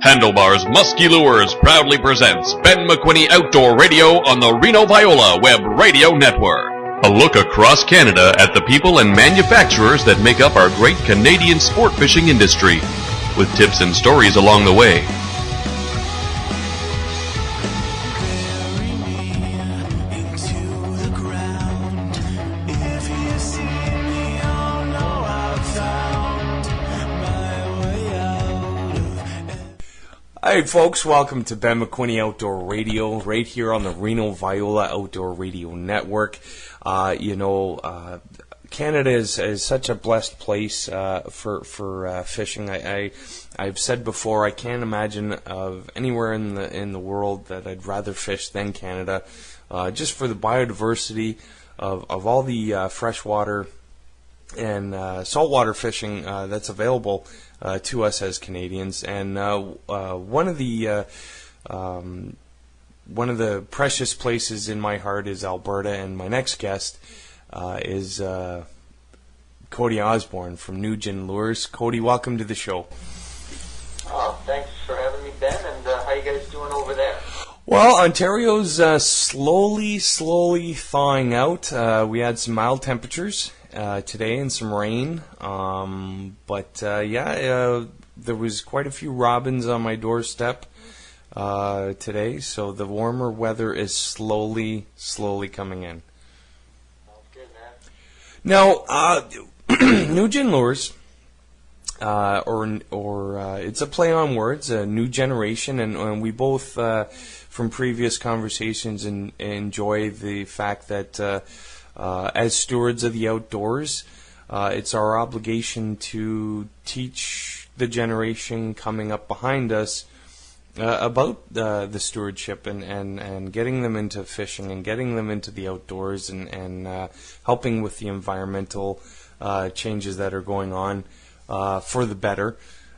Handlebars Musky Lures proudly presents Ben McQuinney Outdoor Radio on the Reno Viola Web Radio Network. A look across Canada at the people and manufacturers that make up our great Canadian sport fishing industry, with tips and stories along the way. Alright folks, welcome to Ben McQuinney Outdoor Radio, right here on the Reno Viola Outdoor Radio Network. Canada is such a blessed place for fishing. I've said before, I can't imagine of anywhere in the world that I'd rather fish than Canada, just for the biodiversity of all the freshwater and saltwater fishing that's available to us as Canadians. And one of the precious places in my heart is Alberta, and my next guest is Cody Osbourne from Gnugen Lures. Cody, welcome to the show. Oh, thanks for having me, Ben, and how you guys doing over there? Well, Ontario's slowly thawing out. We had some mild temperatures today and some rain, but there was quite a few robins on my doorstep today, so the warmer weather is slowly coming in. Sounds good, man. Now, Gnugen Lures, it's a play on words, a new generation, and we both, from previous conversations, enjoy the fact that as stewards of the outdoors, it's our obligation to teach the generation coming up behind us about the stewardship and getting them into fishing and getting them into the outdoors and helping with the environmental changes that are going on for the better.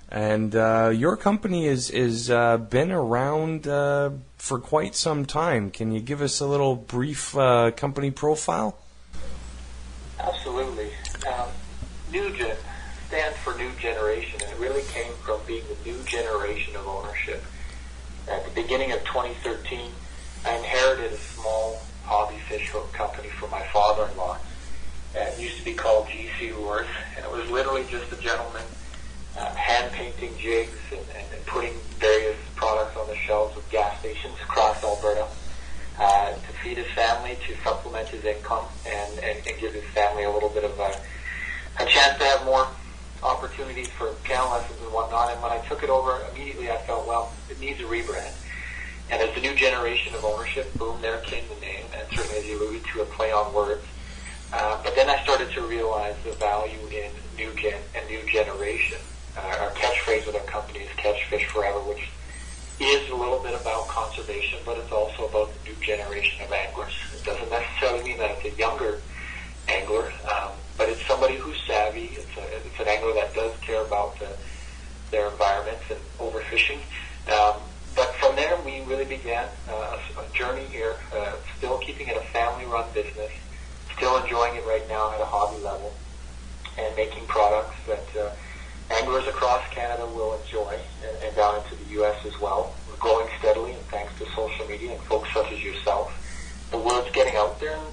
And your company is been around for quite some time. Can you give us a little brief company profile? Absolutely. Gnugen stands for new generation, and it really came from being the new generation of ownership. At the beginning of 2013, I inherited a small hobby fish hook company from my father-in-law. It used to be called GC Lures, and it was literally just a gentleman hand-painting jigs and putting various products on the shelves of gas stations across Alberta to feed his family, to supplement his income, and give his family a little bit of a chance to have more opportunities for piano lessons and whatnot. And when I took it over, immediately I felt, well, it needs a rebrand. And as the new generation of ownership, boom, there came the name, and certainly as you alluded to, a play on words. But then I started to realize the value in Gnugen and new generation. Our catchphrase with our company is Catch Fish Forever, which is a little bit about conservation, but it's also about the new generation of anglers. It doesn't necessarily mean that it's a younger angler, but it's somebody who's savvy. It's an angler that does care about their environments and overfishing. But from there, we really began a journey here, still keeping it a family-run business, still enjoying it right now at a hobby level, and making products that anglers across Canada will enjoy, and down into the U.S. as well. We're growing steadily, and thanks to social media and folks such as yourself, the word's getting out there, and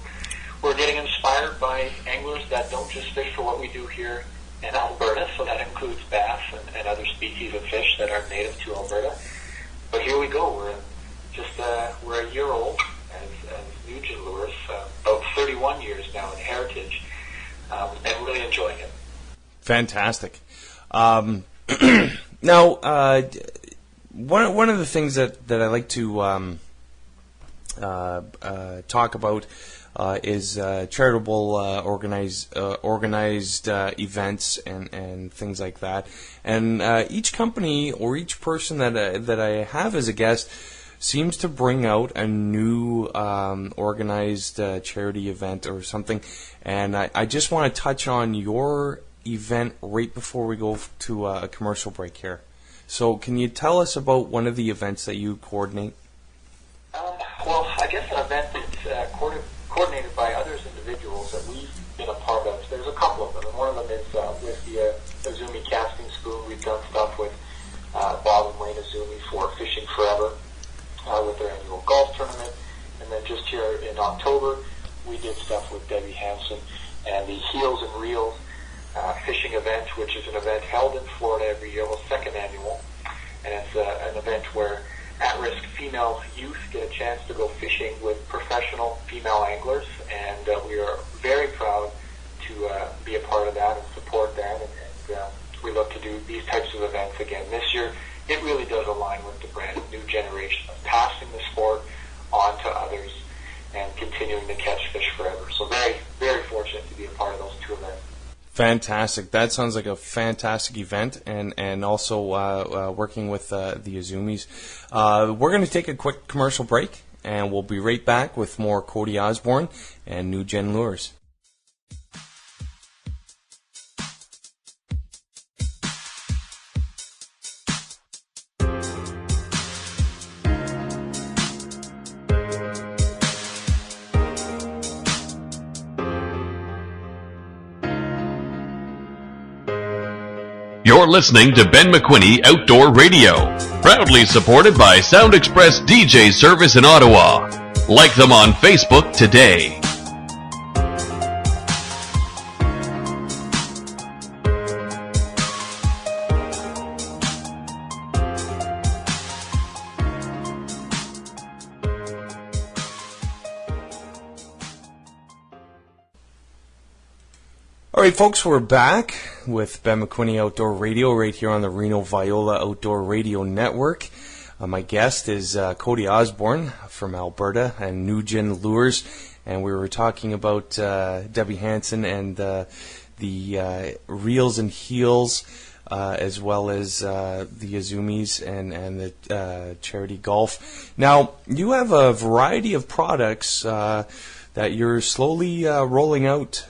we're getting inspired by anglers that don't just fish for what we do here in Alberta, so that includes bass and other species of fish that are native to Alberta. But here we go. We're a year old as Gnugen Lures, about 31 years now in heritage, and really enjoying it. Fantastic. Now, one of the things that I like to talk about is charitable organized events and things like that. And each company or each person that I have as a guest seems to bring out a new organized charity event or something. And I just want to touch on your event right before we go to a commercial break here. So can you tell us about one of the events that you coordinate? Well, I guess an event that's coordinated by others individuals that we've been a part of. There's a couple of them, and one of them is with the Azumi Casting Spoon. We've done stuff with Bob and Wayne year in October, we did stuff with Debbie Hansen and the Heels and Reels fishing event, which is an event held in Florida every year, well, second annual, and it's an event where at-risk female youth get a chance to go fishing with professional female anglers, and we are very proud to be a part of that and support that, and we look to do these types of events again this year. It really does align with the brand of New Generation of passing the sport on to others and continuing to catch fish forever. So very, very fortunate to be a part of those two events. Fantastic. That sounds like a fantastic event, and also working with the Izumis. We're going to take a quick commercial break, and we'll be right back with more Cody Osbourne and New Gen Lures. You're listening to Ben McQuinney Outdoor Radio, proudly supported by Sound Express DJ Service in Ottawa. Like them on Facebook today. All right, folks, we're back with Ben McQuinney Outdoor Radio right here on the Reno Viola Outdoor Radio Network. My guest is Cody Osbourne from Alberta and Gnugen Lures, and we were talking about Debbie Hansen and the Reels and Heels, as well as the Izumis and the Charity Golf. Now, you have a variety of products that you're slowly rolling out.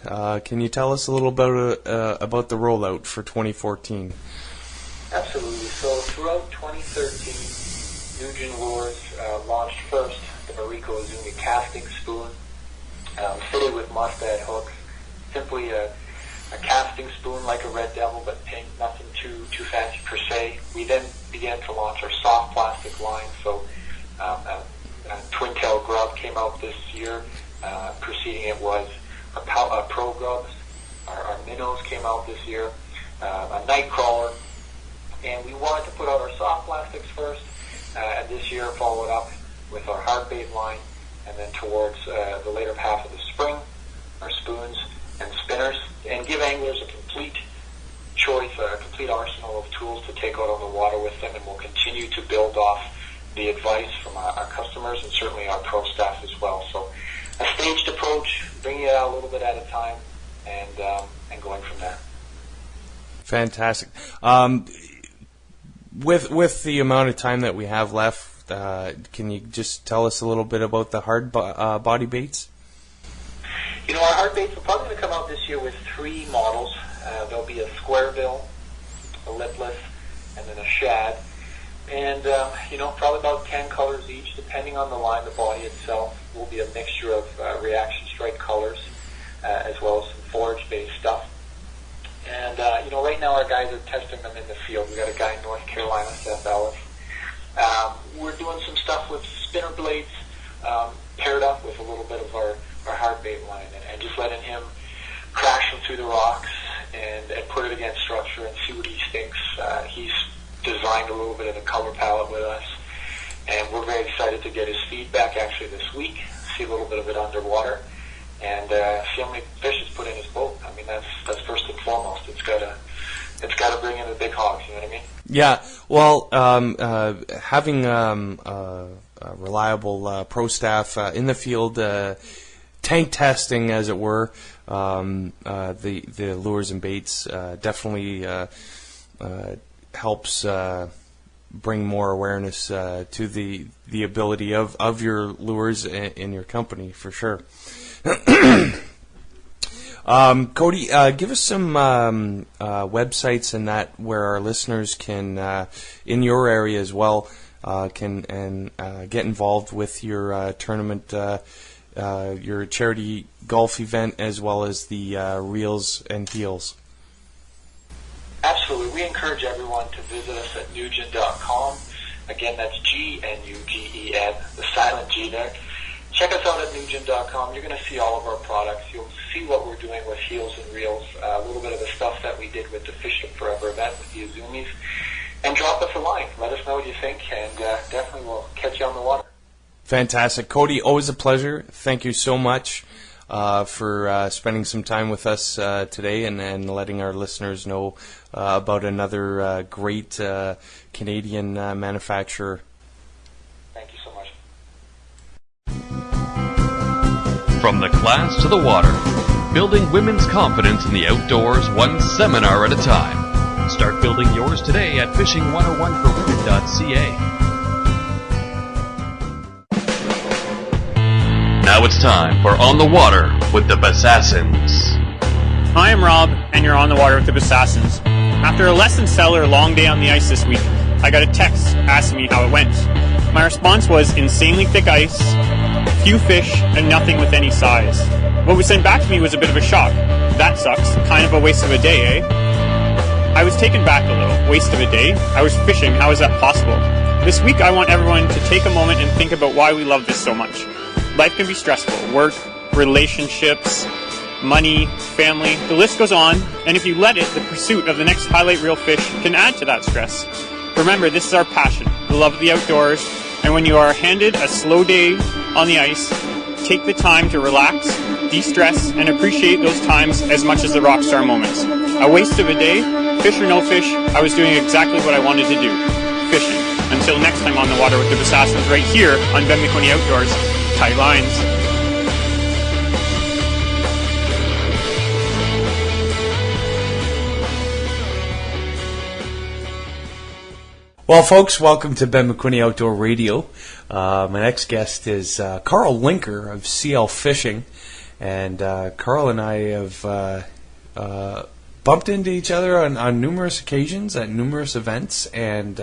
Can you tell us a little bit about the rollout for 2014? Absolutely. So throughout 2013, Gnugen Lures launched first the Mariko Izumi casting spoon, fitted with mustad hooks. Simply a casting spoon like a Red Devil, but pink, nothing too fancy per se. We then began to launch our soft plastic line. So a twin tail grub came out this year. Preceding it was our Pro Grubs. Our minnows came out this year. A night crawler. And we wanted to put out our soft plastics first, and this year follow it up with our hard bait line, and then towards the later half of the spring, our spoons and spinners, and give anglers a complete choice, a complete arsenal of tools to take out on the water with them, and we'll continue to build off the advice from our customers and certainly our pro staff as well. So a staged approach, bringing it out a little bit at a time, and going from there. Fantastic. With the amount of time that we have left, can you just tell us a little bit about the hard body baits? You know, our hard baits are probably going to come out this year with 3 models. There'll be a square bill, a lipless, and then a shad. And, probably about 10 colors each, depending on the line. The body itself will be a mixture of reaction strike colors, as well as some forage-based stuff. And, right now our guys are testing them in the field. We've got a guy in North Carolina, Seth Ellis. We're doing some stuff with spinner blades, paired up with a little bit of our hard bait line, and just letting him crash them through the rocks and put it against structure and see what he thinks. He's designed a little bit of the color palette with us, and we're very excited to get his feedback actually this week, see a little bit of it underwater, and see how many fish it's put in his boat. I mean, that's first and foremost. It's got to bring in the big hogs. You know what I mean? Yeah. Well, having a reliable pro staff in the field, tank testing, as it were, the lures and baits definitely helps bring more awareness to the ability of your lures in your company, for sure. Cody, give us some websites and that where our listeners can, in your area as well, can get involved with your tournament, your charity golf event, as well as the Reels and Heels. Absolutely. We encourage everyone to visit us at Gnugen.com. Again, that's Gnugen, the silent G there. check us out at Gnugen.com. You're going to see all of our products. You'll see what we're doing with heels and reels, a little bit of the stuff that we did with the Fishing Forever event with the Azumis. And drop us a line. Let us know what you think, and definitely we'll catch you on the water. Fantastic. Cody, always a pleasure. Thank you so much for spending some time with us today and letting our listeners know about another great Canadian manufacturer. Thank you so much. From the class to the water, building women's confidence in the outdoors one seminar at a time. Start building yours today at fishing101forwomen.ca. Now it's time for On the Water with the Assassins. Hi, I'm Rob, and you're on the water with the Assassins. After a less than stellar long day on the ice this week, I got a text asking me how it went. My response was insanely thick ice, few fish, and nothing with any size. What was sent back to me was a bit of a shock. That sucks. Kind of a waste of a day, eh? I was taken back a little. Waste of a day? I was fishing. How is that possible? This week I want everyone to take a moment and think about why we love this so much. Life can be stressful. Work, relationships, money, family, the list goes on, and if you let it, the pursuit of the next highlight reel fish can add to that stress. Remember, this is our passion, the love of the outdoors, and when you are handed a slow day on the ice, take the time to relax, de-stress, and appreciate those times as much as the rock star moments. A waste of a day, fish or no fish, I was doing exactly what I wanted to do, fishing. Until next time on the water with the Assassins right here on Ben McQuinney Outdoors, tight lines. Well, folks, welcome to Ben McQuinney Outdoor Radio. My next guest is Carl Linker of CL Fishing, and Carl and I have bumped into each other on numerous occasions at numerous events, and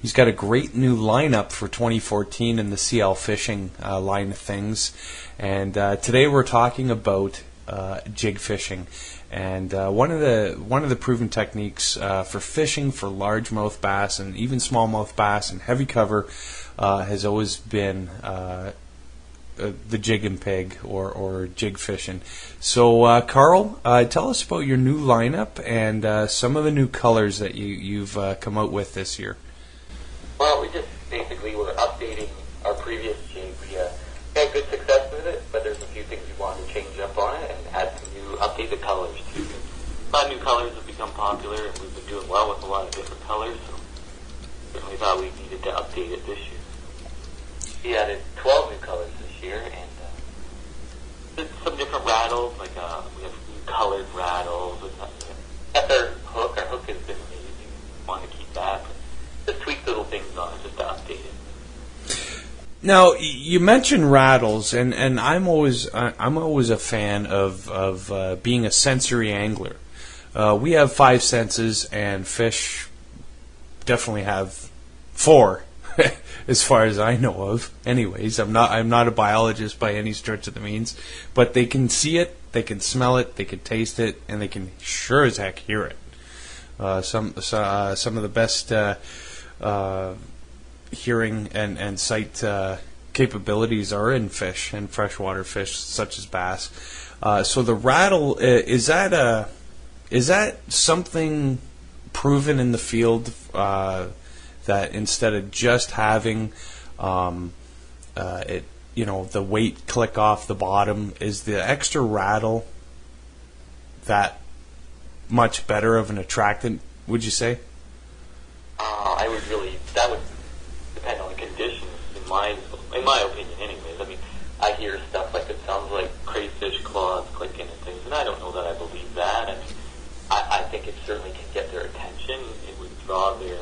he's got a great new lineup for 2014 in the CL Fishing line of things. And today we're talking about jig fishing. And one of the proven techniques for fishing for largemouth bass and even smallmouth bass and heavy cover has always been the jig and peg or jig fishing. So, Carl, tell us about your new lineup and some of the new colors that you've come out with this year. Well, we just basically were updating our previous jig. We had good success with it, but there's a few things we wanted to change up on it and add some new updated colors too. A lot of new colors have become popular, and we've been doing well with a lot of different colors, so certainly thought we needed to update it this year. We added 12 new colors this year, and some different rattles, like we have new colored rattles. That's our hook. Our hook has been amazing. We want to keep that, but just tweak little things on it just to update it. Now, you mentioned rattles, and I'm always a fan of being a sensory angler. We have 5 senses, and fish definitely have 4, as far as I know of. Anyways, I'm not a biologist by any stretch of the means, but they can see it, they can smell it, they can taste it, and they can sure as heck hear it. Some of the best hearing and sight capabilities are in fish and freshwater fish such as bass. So the rattle, is that something proven in the field that instead of just having the weight click off the bottom, is the extra rattle that much better of an attractant, would you say? That would depend on the conditions, in my opinion anyways. I mean, I hear stuff like it sounds like crayfish claws clicking and things, and I don't know that I believe that. I mean, I think it certainly can get their attention. It would draw their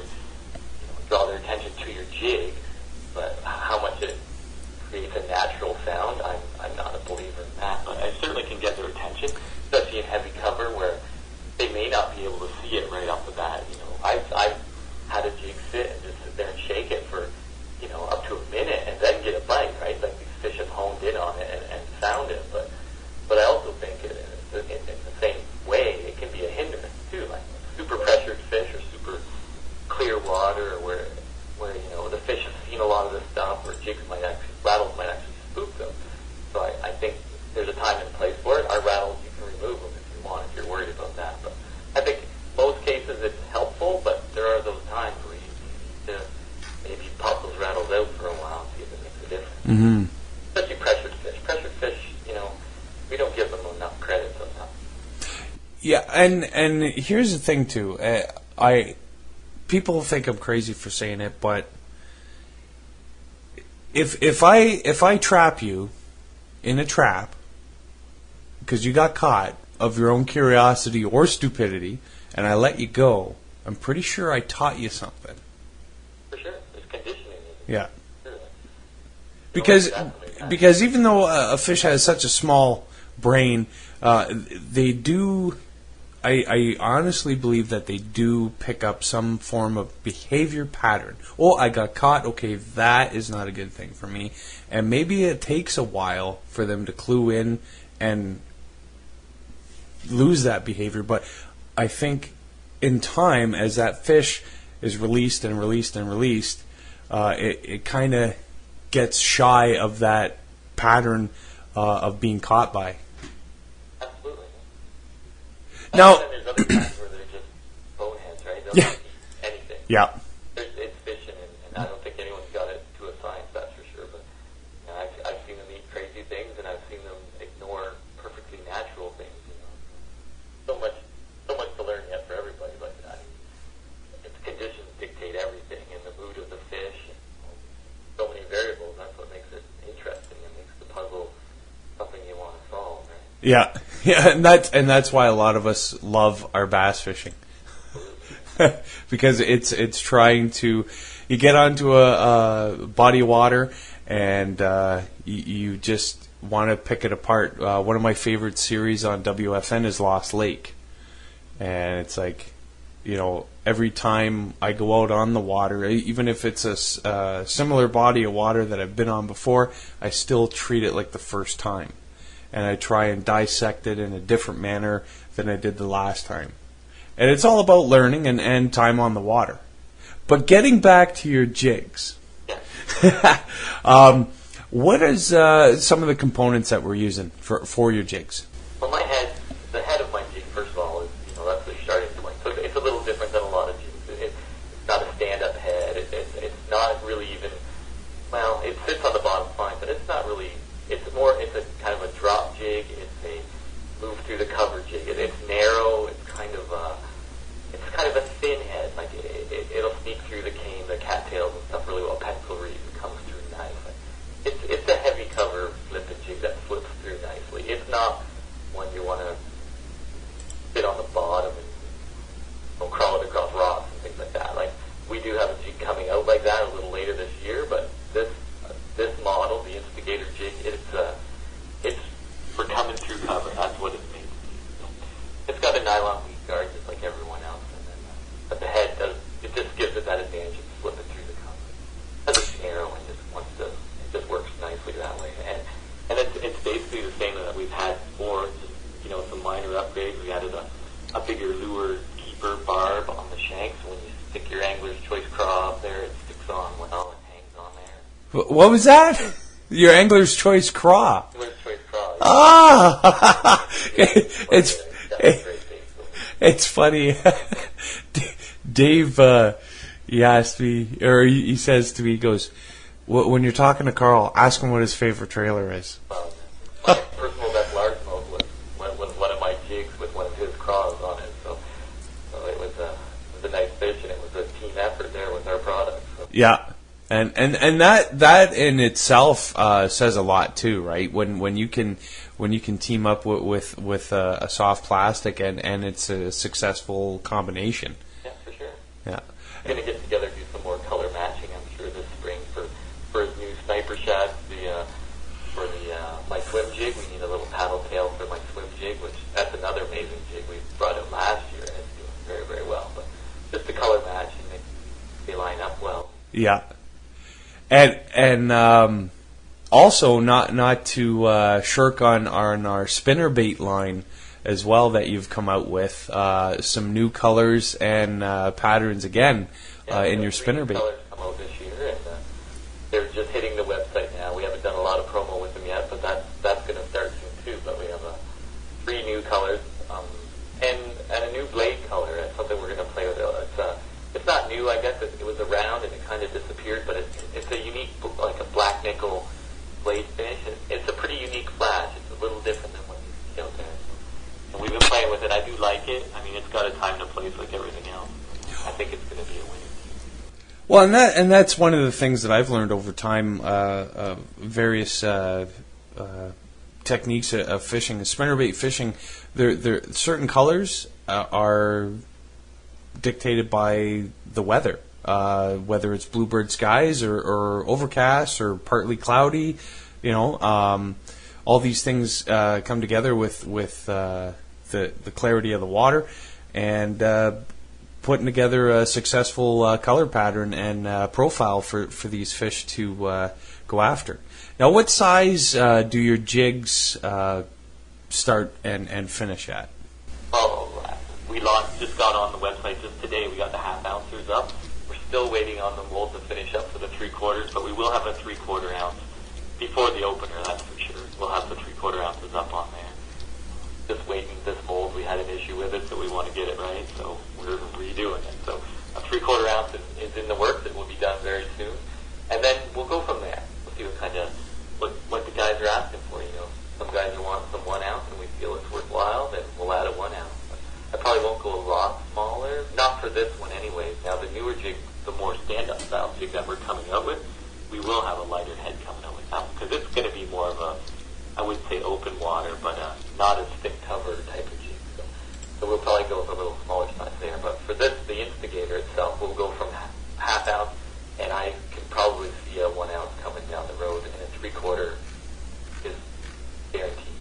attention to your jig, but how much it creates a natural sound, I'm not a believer in that. But it certainly can get their attention, especially in heavy cover where they may not be able to see it right off the bat. You know, I've had a jig sit and just sit there and shake it for, up to a minute and then get a bite, right? Like these fish have honed in on it and found it. But I also think in the same way, it can be a hindrance too. Like super pressured fish or super clear water where the fish have seen a lot of this stuff, or rattles might actually spook them. for it. Our rattles, you can remove them if you want, if you're worried about that. But I think most cases it's helpful, but there are those times where you need to maybe pop those rattles out for a while and see if it makes a difference. Mm-hmm. Especially pressured fish. Pressured fish, we don't give them enough credit sometimes. Yeah, and here's the thing too. People think I'm crazy for saying it, but if I trap you in a trap because you got caught of your own curiosity or stupidity, and I let you go, I'm pretty sure I taught you something. For sure, there's conditioning. Yeah. Sure. Because even though a fish has such a small brain, they do. I honestly believe that they do pick up some form of behavior pattern. Oh, I got caught. Okay, that is not a good thing for me. And maybe it takes a while for them to clue in and lose that behavior. But I think in time, as that fish is released and released and released, it kind of gets shy of that pattern of being caught by. Absolutely. Now, And there's other times where they're just boneheads, right? They'll Yeah. just eat anything. yeah. It's fishing, and I don't think anyone's got it to a science, that's for sure. But I've seen them eat crazy things, and I've seen them ignore perfectly natural things. So much to learn yet for everybody. But its conditions dictate everything, and the mood of the fish, and so many variables. That's what makes it interesting and makes the puzzle something you want to solve, right? Yeah, and that's why a lot of us love our bass fishing, because it's trying to, you get onto a body of water and you just want to pick it apart. One of my favorite series on WFN is Lost Lake, and it's like, every time I go out on the water, even if it's a similar body of water that I've been on before, I still treat it like the first time. And I try and dissect it in a different manner than I did the last time. And it's all about learning and time on the water. But getting back to your jigs, what is some of the components that we're using for your jigs? Well, the head of my jig, first of all, is, that's the starting point. So it's a little different than a lot of jigs. It's not a stand-up head. It's not really even, well, it sits on the bottom fine, but it's not really, it's a kind of a drop jig. It's a move through the cover jig. It's narrow. It's kind of a thin head. Like it'll sneak through the cane, the cattails and stuff really well. Pencil reef, it comes through nice. It's a heavy cover flipping jig that flips through nicely. It's not one you want to sit on the bottom and crawl it across rocks and things like that. Like, we do have a jig coming out like that a little later this year, but this model, the Instigator jig, it's for coming through cover. That's what it's made to do. So it's got a nylon weed guard just like everyone else, and then but the head just gives it that advantage of flipping through the cover. Because it's narrow and it just works nicely that way. And it's basically the same that we've had before. Just, some minor upgrades. We added a bigger lure keeper barb on the shank, so when you stick your Angler's Choice craw up there, it sticks on well and hangs on there. What was that? Your Angler's Choice craw. Angler's Choice craw. Yeah. Ah! It's funny. Dave, he asked me, or he says to me, he goes, when you're talking to Carl, ask him what his favorite trailer is. Well, my personal best large mode was one of my jigs with one of his craws on it, so it was a nice fish, and it was a team effort there with our product. So. Yeah. And that in itself says a lot too, right? When you can team up with a soft plastic and it's a successful combination. Yeah, for sure. Yeah. I'm gonna get together, do some more color matching, I'm sure, this spring for his new sniper shad. My swim jig, we need a little paddle tail for my swim jig, which that's another amazing jig we brought out last year, and it's doing very, very well. But just the color matching, they line up well. Yeah. And also not to shirk on our spinnerbait line as well that you've come out with some new colors and patterns again in your spinnerbait. Colors come out this year, and they're just hitting the website now. We haven't done a lot of promo with them yet, but that's going to start soon too. But we have colors, and a new blade color. That's something we're going to play with. It's not new, I guess. It was around and it kind of disappeared, but it's a unique, like a black nickel blade finish. It's a pretty unique flash. It's a little different than what you see out there. And we've been playing with it. I do like it. I mean, it's got a time to place like everything else. I think it's going to be a winner. Well, and that's one of the things that I've learned over time. Various techniques of fishing, spinnerbait fishing. There certain colors are dictated by the weather, whether it's bluebird skies or overcast or partly cloudy. You know, all these things come together with the clarity of the water and putting together a successful color pattern and profile for these fish to go after. Now, what size do your jigs start and finish at? Well, we just got on the website just today. We got the half-ouncers up. We're still waiting on the mold to finish up for the 3/4, but we will have a 3/4 ounce before the opener, that's for sure. We'll have the 3/4 ounces up on there. Just waiting. This mold, we had an issue with it, so we want to get it right, so we're redoing it. So a 3/4 ounce is in the works. It will be done very soon. And then we'll go from there. We'll see what the guys are asking for. You know, some guys want some 1 ounce, and we feel it's worthwhile, then we'll add a 1 ounce. I probably won't go a lot smaller, not for this one anyways. Now the newer jig, the more stand-up style jig that we're coming out with, we will have a lighter head coming out with that one, because it's going to be more of a, I would say open water, but not as thick cover type of jig. So we'll probably go with a little smaller size there. But for this, the instigator itself, we'll go from half ounce, and I can probably see a 1 ounce coming down the road, and a 3/4 is guaranteed.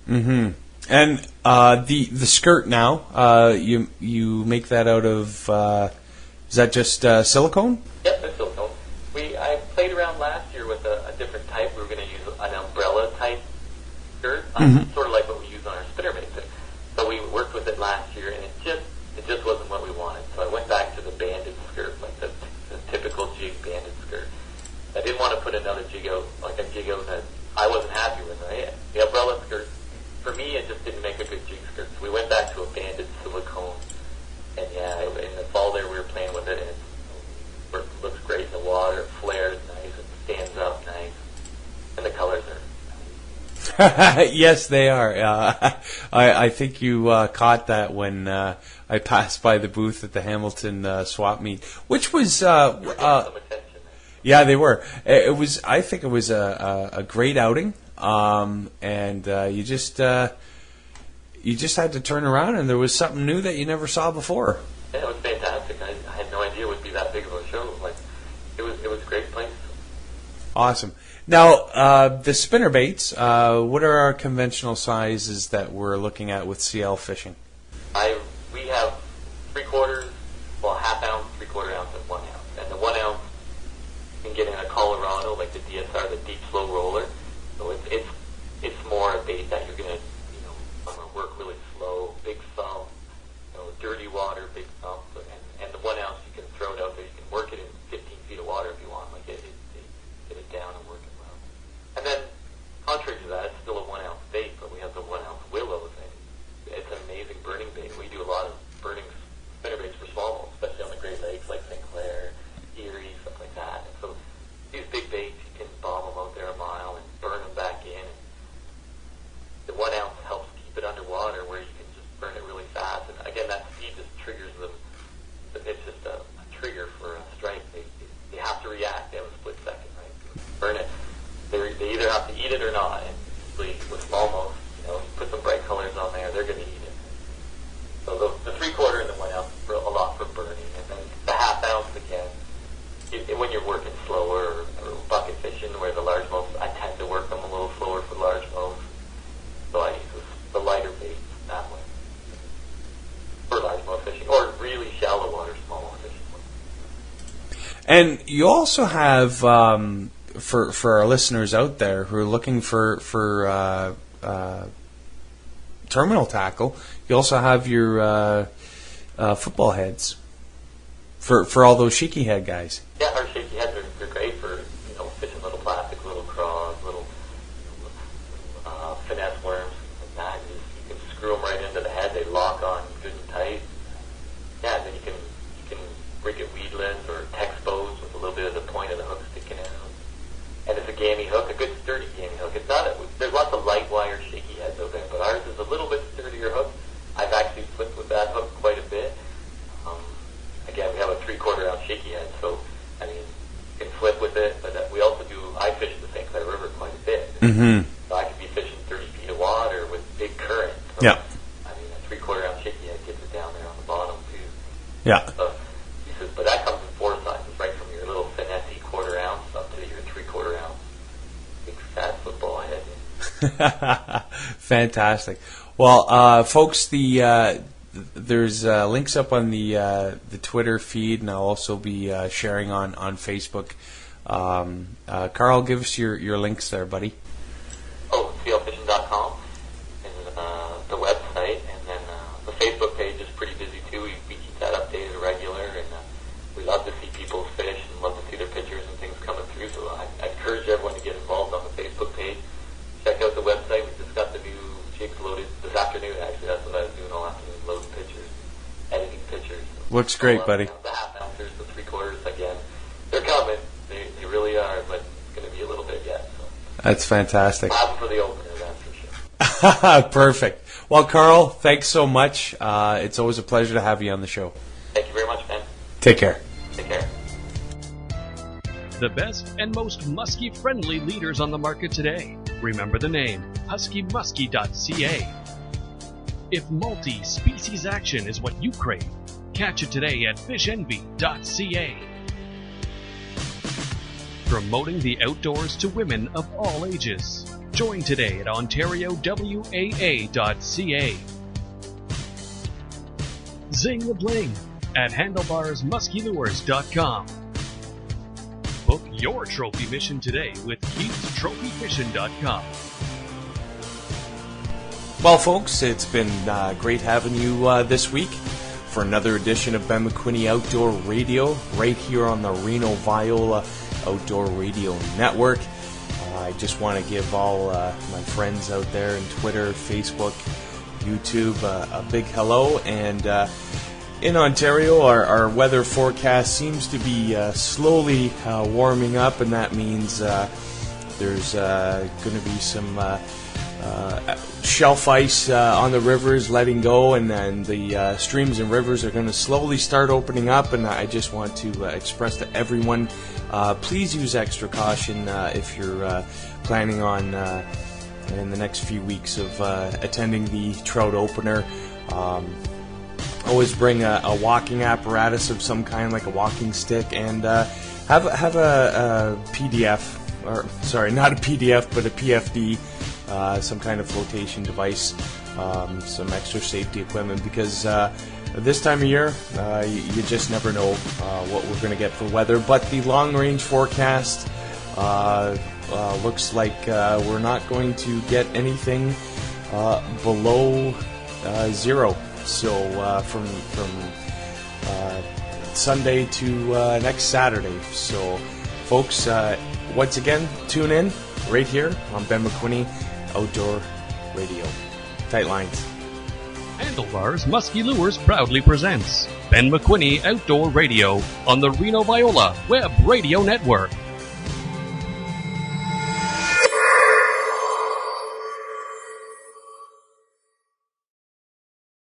Mm-hmm. And the skirt now, you make that out of, is that just silicone? Yep, it's silicone. I played around last year with a different type. We were going to use an umbrella type skirt, sort of like what we use on our spinnerbait. So we worked with it last year, and it just wasn't what we wanted. So I went back to the banded skirt, like the typical jig banded skirt. I didn't want to put another jig out, like a jig out that I wasn't happy with. Right? The umbrella skirt, for me, it just didn't make a good jig skirt. So we went back to a banded silicone, and yeah, in the fall there we were playing with it, and it looks great in the water. It flares nice, it stands up nice, and the colors are. Yes, they are. I think you caught that when I passed by the booth at the Hamilton swap meet, which was Some attention there. yeah, they were. It was. I think it was a great outing, and you just had to turn around, and there was something new that you never saw before. Yeah, it was fantastic. I had no idea it would be that big of a show. Like, it was a great place. Awesome. Now, the spinnerbaits, what are our conventional sizes that we're looking at with CL fishing? We have 3/4, well, half ounce, 3/4 ounce, and 1 ounce. And the 1 ounce you can get in a Colorado, like the DSR, the deep slow roller. So it's more a bait that you're gonna work really slow, big thump, dirty water, big thump, and the 1 ounce you can throw it out there. You can work it in 15 feet of water if you want, like get it down and work it well. And then, contrary to that, it's still a 1 ounce bait, but we have the 1 ounce willows, and it's an amazing burning bait. We do a lot of burning spinnerbaits for smallmouth, especially on the Great Lakes, like St. Clair, Erie, stuff like that. And so these big baits, you can bomb them out there a mile and burn them back in. And the 1 ounce helps keep it underwater, where you can just burn it really fast. And again, that speed just triggers them. It's just a trigger for a strike. They have to react. They have a split second, right? Burn it. They either have to eat it or not. And usually with smallmouth, you put some bright colors on there, they're going to eat it. So the 3/4 and the 1 ounce for a lot for burning, and then the half ounce again. When you're working slower or bucket fishing, where the largemouth, I tend to work them a little slower for largemouth. So I use the lighter bait that way for largemouth fishing, or really shallow water smallmouth fishing. And you also have, for our listeners out there who are looking for terminal tackle, you also have your football heads for all those shaky head guys. Yeah, our shaky heads are great for fishing little plastic, little craws, little finesse worms, like that. You can screw them gammy hook, a good sturdy gammy hook. It's not there's lots of light wire shaky heads out there, but ours is a little bit sturdier hook. I've actually flipped with that hook quite a bit. Again, we have a 3/4 ounce shaky head, so I mean, you can flip with it, but I fish the St. Clair River quite a bit. Mm-hmm. So I could be fishing 30 feet of water with big current. So, Yeah. I mean, a 3/4 ounce shaky head gets it down there on the bottom, too. Yeah. So, he says, but that comes in 4 sizes, right from your little finesse 1/4 ounce up to your 3/4 ounce big fat football head. Fantastic. Well, folks, there's links up on the Twitter feed, and I'll also be sharing on Facebook. Carl, give us your links there, buddy. Oh, clfishing.com is the website, and then the Facebook page is pretty busy too. We keep that updated regular, and we love to see people's fish and love to see their pictures and things coming through. So I encourage everyone to get involved on the Facebook page. Check out the website. We just got the new jigs loaded this afternoon. Actually, that's what I was doing all afternoon, loading pictures, editing pictures. Looks great, buddy. The half ouncers, the 3/4, again, they're coming. They really are, but it's going to be a little bit yet. So. That's fantastic. Laugh for the opener, that's for sure. Perfect. Well, Carl, thanks so much. It's always a pleasure to have you on the show. Thank you very much, Ben. Take care. Take care. The best and most muskie-friendly leaders on the market today. Remember the name, huskymuskie.ca. If multi-species action is what you crave, catch it today at fishenvy.ca. Promoting the outdoors to women of all ages. Join today at OntarioWAA.ca. Zing the Bling at handlebarsmuskylures.com. Book your trophy mission today with KeithsTrophyFishing.com. Well, folks, it's been great having you this week for another edition of Ben McQuinney Outdoor Radio right here on the Reno Viola Outdoor Radio Network. I just want to give all my friends out there in Twitter, Facebook, YouTube a big hello. And in Ontario, our weather forecast seems to be slowly warming up, and that means there's going to be some shelf ice on the rivers letting go, and then the streams and rivers are going to slowly start opening up. And I just want to express to everyone, please use extra caution if you're planning on in the next few weeks of attending the trout opener. Always bring a walking apparatus of some kind, like a walking stick, and have a PDF, or sorry, not a PDF, but a PFD, some kind of flotation device, some extra safety equipment, because this time of year, you just never know what we're going to get for weather. But the long-range forecast looks like we're not going to get anything below 0. So from Sunday to next Saturday. So, folks, once again, tune in right here on Ben McQuinney Outdoor Radio. Tight lines. Handlebars Musky Lures proudly presents Ben McQuinney Outdoor Radio on the Reno Viola Web Radio Network.